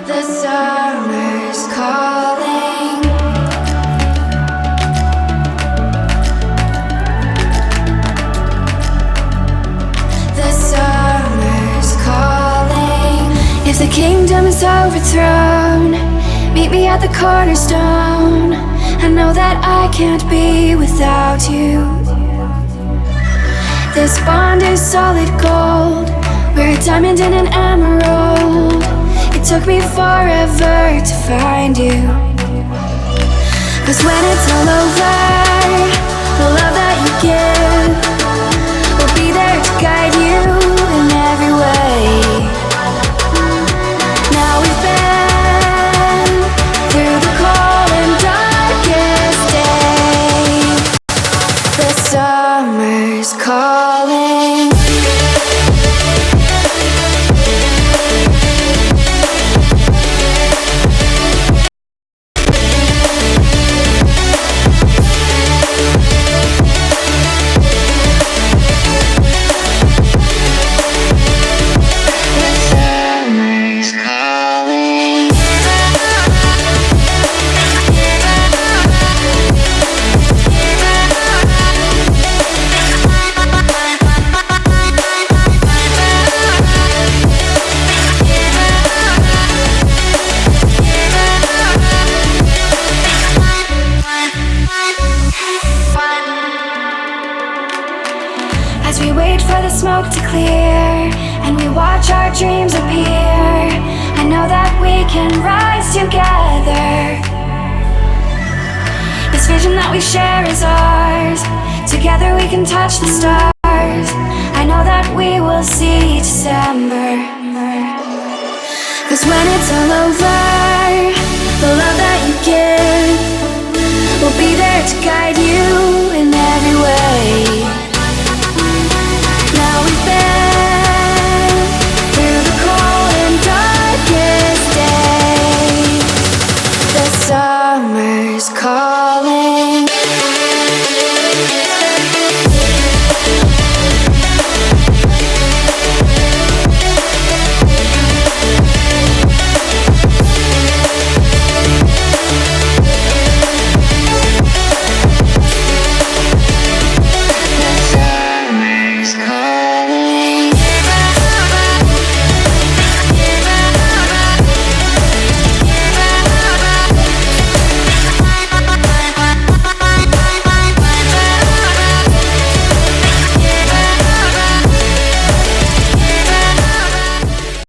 The summer's calling. The summer's calling. If the kingdom is overthrown, meet me at the cornerstone. I know that I can't be without you. This bond is solid gold. We're a diamond and an emerald. It took me forever to find you. 'Cause when it's all over, the love that you give will be there to guide you in every way. Now we've been through the cold and darkest day. The summer's calling. As we wait for the smoke to clear and we watch our dreams appear, I know that we can rise together. This vision that we share is ours. Together we can touch the stars. I know that we will see December. 'Cause when it's all over, the love that you give will be there to guide you